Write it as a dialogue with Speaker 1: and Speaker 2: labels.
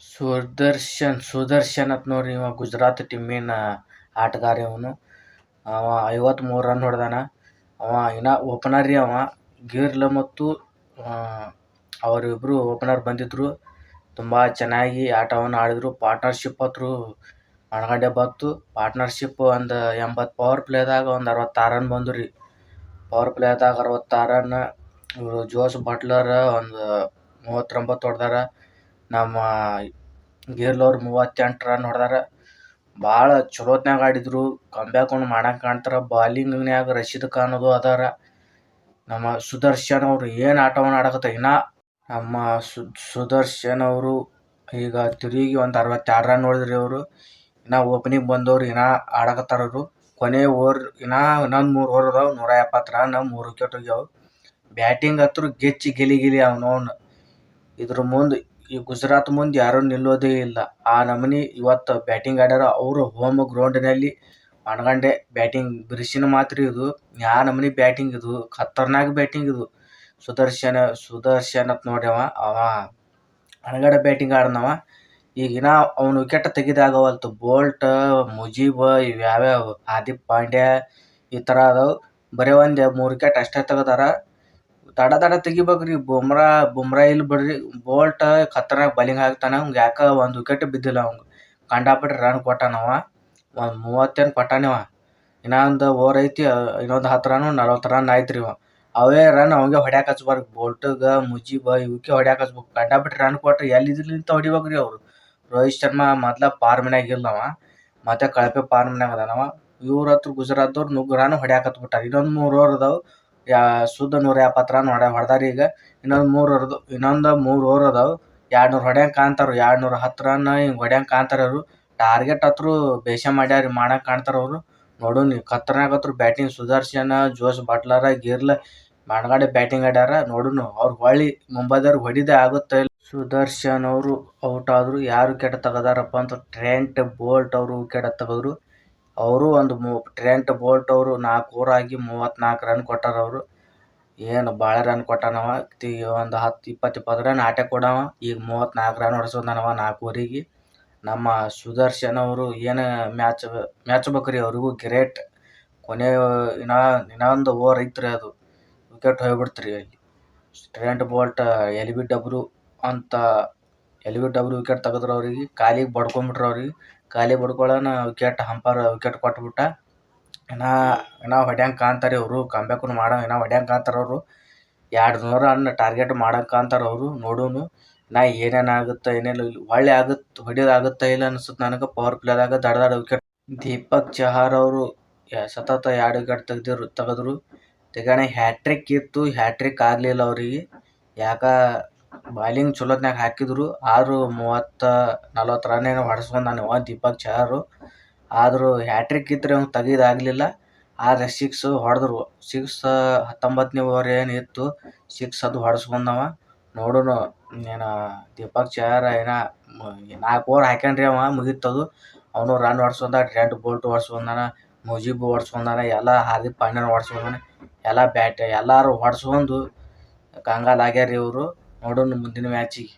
Speaker 1: ಸುದರ್ಶನ್ ಅಂತ ನೋಡ್ರಿ, ಇವ ಗುಜರಾತ್ ಟೀಮಿನ ಆಟಗಾರ ಇವನು. ಅವ 53 ರನ್ ಹೊಡೆದಾನ. ಅವ ಇನ್ನ ಓಪನರ್ ರೀ. ಅವ ಗಿರ್ಲ್ ಮತ್ತು ಅವರಿಬ್ಬರು ಓಪನರ್ ಬಂದಿದ್ರು. ತುಂಬ ಚೆನ್ನಾಗಿ ಆಟವನ್ನು ಆಡಿದ್ರು. ಪಾರ್ಟ್ನರ್ಶಿಪ್ ಹತ್ರು ಒಳಗಡೆ ಬತ್ತು. ಪಾರ್ಟ್ನರ್ಶಿಪ್ ಒಂದು 80 ಪವರ್ ಪ್ಲೇದಾಗ ಒಂದು 66 ರನ್ ಬಂದು ರೀ. ಪವರ್ ಪ್ಲೇದಾಗ 66 ರನ್. ಇವರು ಜೋಸ್ ಬಟ್ಲರ್ ಒಂದು 39 ಹೊಡೆದಾರ. ನಮ್ಮ ಗಿರ್ಲ್ ಅವ್ರು 38 ರನ್ ಹೊಡೆದಾರ. ಭಾಳ ಚಲೋತ್ನಾಗ ಆಡಿದ್ರು. ಕಂಬ್ಯಾಕ್ ಮಾಡಂಗೆ ಕಾಣ್ತಾರ. ಬಾಲಿಂಗ್ನ್ಯಾಗ ರಶೀದ್ ಖಾನ್ ಅದು ಅದಾರ. ನಮ್ಮ ಸುದರ್ಶನ್ ಅವರು ಏನು ಆಟವನ್ನು ಆಡಕತ್ತಾರ. ಇನ್ನ ನಮ್ಮ ಸುದರ್ಶನ್ ಅವರು ಈಗ ತಿರುಗಿ ಒಂದು 62 ರನ್ ಹೊಡೆದ್ರಿ ಅವರು. ಇನ್ನ ಓಪನಿಂಗ್ ಬಂದವ್ರು ಇನ್ನ ಆಡಕತ್ತಾರ ಅವರು. ಕೊನೆ ಓವರ್ ಇನ್ನೊಂದು 3 ಓವರ್ ಅದಾವ. 170 ರನ್, 3 ವಿಕೆಟ್ ಹೋಗ್ಯಾವ. ಬ್ಯಾಟಿಂಗ್ ಹತ್ರ ಗೆಚ್ಚಿ ಗೆಲಿ ಅವನವನು. ಇದ್ರ ಮುಂದೆ ಈ ಗುಜರಾತ್ ಮುಂದೆ ಯಾರೂ ನಿಲ್ಲೋದೇ ಇಲ್ಲ. ಆ ನಮೂನಿ ಇವತ್ತು ಬ್ಯಾಟಿಂಗ್ ಆಡ್ಯಾರ. ಅವರು ಹೋಮ್ ಗ್ರೌಂಡ್ನಲ್ಲಿ ಮನಗಂಡೆ ಬ್ಯಾಟಿಂಗ್ ಬಿರುಸಿನ ಮಾತ್ರ ಇದು. ಯಾ ನಮೂನಿ ಬ್ಯಾಟಿಂಗ್ ಇದು, ಖತರ್ನಾಕ್ ಬ್ಯಾಟಿಂಗ್ ಇದು. ಸುದರ್ಶನ್ ಅಂತ ನೋಡ್ಯವ, ಅವ ಮನಗಂಡೆ ಬ್ಯಾಟಿಂಗ್ ಆಡಿದವ. ಈಗಿನ ಅವ್ನು ವಿಕೆಟ್ ತೆಗೆದಾಗವಲ್ತು. ಬೋಲ್ಟ್, ಮುಜೀಬ್, ಇವ್ಯಾವ್ಯಾವ ಹಾರ್ದಿಕ್ ಪಾಂಡ್ಯ ಈ ಥರ ಅದಾವ. ಬರೀ ಒಂದು 3 ವಿಕೆಟ್ ಅಷ್ಟೇ ತೆಗ್ದಾರ. ದಡ ತೆಗಿಬೇಕ್ರಿ. ಬುಮ್ರಾ ಇಲ್ಲಿ ಬಿಡ್ರಿ. ಬೋಲ್ಟ್ ಖತರ್ನಾಕ್ ಬೌಲಿಂಗ್ ಆಗ್ತಾನ. ಅವ್ಗೆ ಯಾಕೆ ಒಂದು ವಿಕೆಟ್ ಬಿದ್ದಿಲ್ಲ. ಅವ್ಗೆ ಕಂಡಾಪಟ್ಟಿ ರನ್ ಕೊಟ್ಟಾನವ. ಒಂದು 30 ಏನು ಕೊಟ್ಟಾನವ. ಇನ್ನೊಂದು ಓವರ್ ಐತಿ, ಇನ್ನೊಂದು 10 ರನ್ 40 ರನ್ ಆಯ್ತು ರೀ. ಅವೇ ರನ್ ಅವಂಗೆ ಹೊಡ್ಯಾಕೆ ಹಚ್ಬಾರ್ದು. ಬೋಲ್ಟ್ಗೆ, ಮುಜೀಬ್ ಇವಕ್ಕೆ ಹೊಡ್ಯಾಕೆ ಹಚ್ಬೇಕು. ಕಂಡಾಪಟ್ಟಿ ರನ್ ಕೊಟ್ರೆ ಎಲ್ಲಿಂದ ಹೊಡಿಬೇಕ್ರಿ ಅವರು. ರೋಹಿತ್ ಶರ್ಮಾ ಮೊದ್ಲ ಫಾರ್ಮ್ನಾಗ ಇಲ್ಲವ, ಮತ್ತೆ ಕಳಪೆ ಫಾರ್ಮ್ನಾಗ ಅದಾನವ. ಇವ್ರ ಹತ್ರ ಗುಜರಾತ್ದವ್ರು ನುಗ್ಗ ರನ್ ಹೊಡ್ಯಾಕೆ ಹತ್ಬಿಟ್ಟಾರ. ಇನ್ನೊಂದು 3 ಓವರ್ ಅದಾವ. ಸುದ್ದ 170 ರನ್ ಹೊಡೆದಾರ ಈಗ. ಇನ್ನೊಂದು 3 ಓವರ್ ಅದಾವ. 200 ಹೊಡ್ಯಂಗೆ ಕಾಣ್ತಾರ. 210 ರನ್ ಹಿಂಗೆ ಹೊಡ್ಯಂಗೆ ಕಾಣ್ತಾರ ಅವರು. ಟಾರ್ಗೆಟ್ ಹತ್ರ ಬೇಷ ಮಾಡಂಗೆ ಕಾಣ್ತಾರ ಅವರು. ನೋಡೋಣ, ಖತರ್ನಾಕ್ ಹತ್ರ ಬ್ಯಾಟಿಂಗ್ ಸುದರ್ಶನ್, ಜೋಸ್ ಬಟ್ಲರ್, ಗಿರ್ಲ್ ಮನಗಂಡೆ ಬ್ಯಾಟಿಂಗ್ ಆಡ್ಯಾರ. ನೋಡೋಣ ಅವ್ರು ಹೊಳ್ಳಿ ಮುಂಬೈದವ್ರಿಗೆ ಹೊಡಿದೇ ಆಗುತ್ತಾ ಇಲ್ಲ. ಸುದರ್ಶನ್ ಅವರು ಔಟ್ ಆದರು. ಯಾರು ವಿಕೆಟ್ ತೆಗೆದಾರಪ್ಪ ಅಂತ ಟ್ರೆಂಟ್ ಬೋಲ್ಟ್ ಅವರು ವಿಕೆಟ್ ತೆಗೆದ್ರು. ಅವರು ಟ್ರೆಂಟ್ ಬೋಲ್ಟ್ ಅವರು 4 ಓವರ್ ಆಗಿ 34 ರನ್ ಕೊಟ್ಟಾರ ಅವರು. ಏನು ಭಾಳ ರನ್ ಕೊಟ್ಟಾನವ. ಒಂದು 10-20 ರನ್ ಆಟ ಕೊಡವ. ಈಗ 34 ರನ್ ಹೊಡ್ಸ್ಕೊಂಡಾನವ 4 ಓವರಿಗೆ. ನಮ್ಮ ಸುದರ್ಶನ್ ಅವರು ಏನು ಮ್ಯಾಚ್ ಬೇಕ್ರಿ ಅವ್ರಿಗೂ ಗ್ರೇಟ್. ಕೊನೆ ಇನ್ನೊಂದು ಓವರ್ ಐತ್ರಿ, ಅದು ವಿಕೆಟ್ ಹೋಗ್ಬಿಡ್ತ್ರಿ ಅಲ್ಲಿ. ಟ್ರೆಂಟ್ ಬೋಲ್ಟ್ LBW ವಿಕೆಟ್ ತೆಗೆದ್ರು ಅವ್ರಿಗೆ. ಕಾಲಿಗೆ ಬಡ್ಕೊಂಬಿಟ್ರು ಅವ್ರಿಗೆ. ಕಾಲಿಗೆ ಬಡ್ಕೊಳ್ಳೋಣ ಅಂಪೈರ್ ವಿಕೆಟ್ ಕೊಟ್ಬಿಟ್ಟ. ಇನ್ನ ಹೊಡ್ಯಂಗೆ ಕಾಣ್ತಾರೆ ಅವರು. ಕಂಬ್ಯಾಕ್ ಇನ್ನ ಹೊಡ್ಯಂಗೆ ಕಾಣ್ತಾರೆ ಅವರು. 200 ರನ್ ಟಾರ್ಗೆಟ್ ಮಾಡಂಗೆ ಕಾಣ್ತಾರೆ ಅವರು. ನೋಡೋನು ಇನ್ನ ಏನೇನಾಗುತ್ತೆ ಏನೇನು ಹೊಳ್ಳಿ ಹೊಡಿಯೋದಾಗುತ್ತಾ ಇಲ್ಲ ಅನ್ಸುತ್ತೆ ನನಗೆ. ಪವರ್ ಪ್ಲೇದಾಗ ದಡ ವಿಕೆಟ್. ದೀಪಕ್ ಚಹಾರ್ ಅವರು ಸತತ 2 ವಿಕೆಟ್ ತೆಗೆದ್ರು. ತೆಗಣೆ ಹ್ಯಾಟ್ರಿಕ್ ಇತ್ತು, ಹ್ಯಾಟ್ರಿಕ್ ಆಗಲಿಲ್ಲ ಅವ್ರಿಗೆ. ಯಾಕೆ ಬಾಲಿಂಗ್ ಚಲೋತ್ನಾಗ ಹಾಕಿದ್ರು. ಆದರೂ 30-40 ರನ್ ಏನೋ ಹೊಡ್ಸ್ಕೊಂಡಾನವ ದೀಪಕ್ ಚಹಾರು. ಆದರೂ ಹ್ಯಾಟ್ರಿಕ್ ಇದ್ರೆ ಅವ್ನು ತೆಗೆಯೋದಾಗಲಿಲ್ಲ. ಆದರೆ 6 ಹೊಡೆದ್ರು. 19ನೇ ಓವರ್ ಏನು ಇತ್ತು, 6 ಅದು ಹೊಡ್ಸ್ಕೊಂಡವ. ನೋಡೋಣ ಏನು ದೀಪಕ್ ಚಹಾರ್ 4 ಓವರ್ ಹಾಕ್ಯಾನ್ರಿ ಅವ, ಮುಗೀತದು. ಅವನು ರನ್ ಹೊಡ್ಸ್ಕೊಂಡ. ಟ್ರೆಂಟ್ ಬೋಲ್ಟ್ ಹೊಡ್ಸ್ಕೊಂಡಾನ, ಮುಜೀಬ್ ಹೊಡ್ಸ್ಕೊಂಡಾನ, ಎಲ್ಲ ಹಾರ್ದಿಕ್ ಪಾಂಡ್ಯನ ಹೊಡ್ಸ್ಕೊಂಡಾನ. ಎಲ್ಲರೂ ಹೊಡ್ಸ್ಕೊಂಡು ಕಂಗಾಲ್ ಆಗ್ಯಾರ ಇವರು. ನೋಡೋಣ ಮುಂದಿನ ಮ್ಯಾಚಿಗೆ.